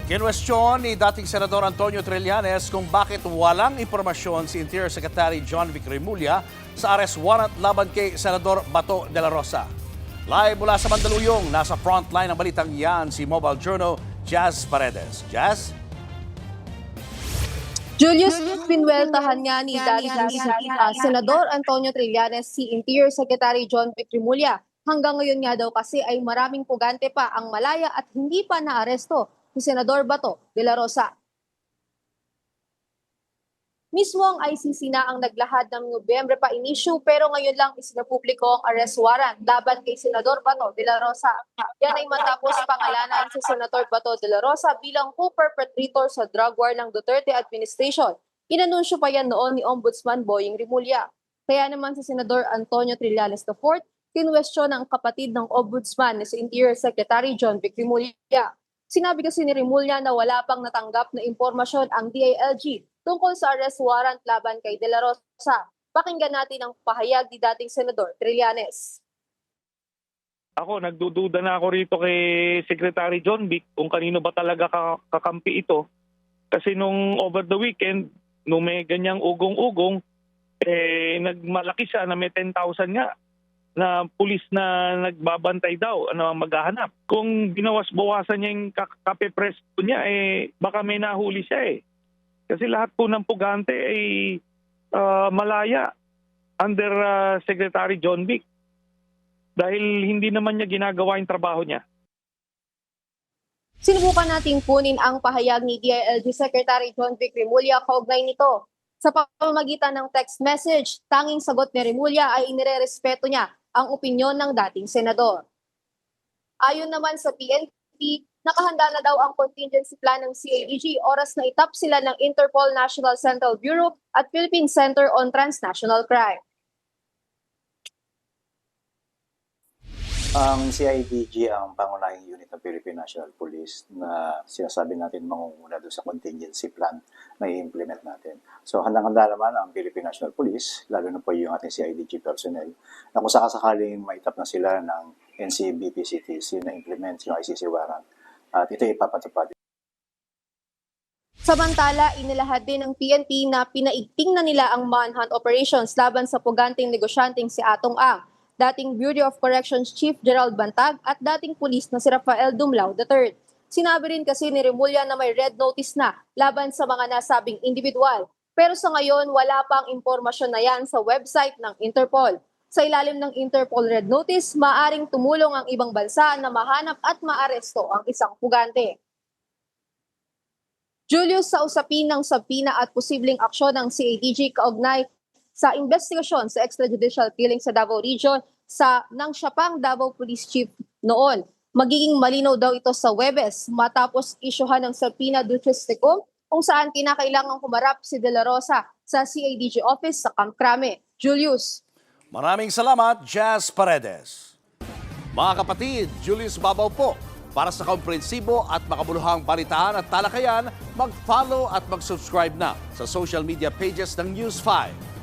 Kinwestiyon ni dating Senador Antonio Trillanes kung bakit walang impormasyon si Interior Secretary John Vic Remulla sa arrest warrant laban kay Senador Bato de la Rosa. Live mula sa Mandaluyong, nasa frontline ng balitang yan si Mobile Journal Jazz Paredes. Jazz? Julius, pinweltahan nga ni dating Senador Antonio Trillanes si Interior Secretary John Vic Remulla. Hanggang ngayon nga daw kasi ay maraming pugante pa ang malaya at hindi pa naaresto ni Senador Bato de la Rosa. Mismo ang ICC na ang naglahad ng Nobyembre pa inisyu pero ngayon lang isinapubliko ang arrest warrant laban kay Senador Bato de la Rosa. Yan ay matapos pangalanan si Senator Bato de la Rosa bilang co-perpetrator sa drug war ng Duterte administration. Inanunsyo pa yan noon ni Ombudsman Boying Remulla. Kaya naman si Senador Antonio Trillanes IV, kinwestiyon ang kapatid ng Ombudsman ni si Interior Secretary John Vic Remulla. Sinabi kasi ni Remulla na wala pang natanggap na impormasyon ang DILG tungkol sa arrest warrant laban kay De La Rosa. Pakinggan natin ang pahayag ni dating Senador Trillanes. Ako, nagdududa na ako rito kay Secretary John Vic kung kanino ba talaga kakampi ito. Kasi nung over the weekend, nung may ganyang ugong-ugong, nagmalaki siya na may 10,000 nga na pulis na nagbabantay daw, maghahanap. Kung binawas-bawasan niya yung kape-presto niya, baka may nahuli siya . Kasi lahat po ng pugante ay malaya under Secretary John Vic. Dahil hindi naman niya ginagawa yung trabaho niya. Sinubukan nating kunin ang pahayag ni DILG Secretary John Vic Remulla kaugnay nito. Sa pamamagitan ng text message, tanging sagot ni Remulla ay inirerespeto niya ang opinyon ng dating senador. Ayon naman sa PNP, nakahanda na daw ang contingency plan ng CIDG oras na itap sila ng Interpol National Central Bureau at Philippine Center on Transnational Crime. Ang CIDG ang pangunahing unit ng Philippine National Police na sinasabi natin mangunguna doon sa contingency plan na i-implement natin. So handang-handa naman ang Philippine National Police, lalo na po yung ating CIDG personnel, na kung sakasakaling maitap na sila ng NCBPCTC na implement yung ICC warrant. At ito ipapatupad. Samantala, inilahad din ng PNP na pinaigting na nila ang manhunt operations laban sa puganting negosyanteng si Atong Ang, dating Bureau of Corrections Chief Gerald Bantag at dating pulis na si Rafael Dumlao III. Sinabi rin kasi ni Remulla na may red notice na laban sa mga nasabing individual. Pero sa ngayon, wala pang impormasyon na yan sa website ng Interpol. Sa ilalim ng Interpol red notice, maaring tumulong ang ibang bansa na mahanap at maaresto ang isang pugante. Julius, sa usapin ng sabina at posibleng aksyon ng CIDG kaugnay sa investigasyon sa extrajudicial killing sa Davao Region ng siya pang Davao Police Chief noon. Magiging malinaw daw ito sa Huwebes matapos isyuhan ng subpoena duces tecum kung saan kinakailangang humarap si De La Rosa sa CIDG office sa Camp Crame. Julius. Maraming salamat, Jazz Paredes. Mga kapatid, Julius Babaw po. Para sa komprehensibo at makabuluhang balitaan at talakayan, mag-follow at mag-subscribe na sa social media pages ng News 5.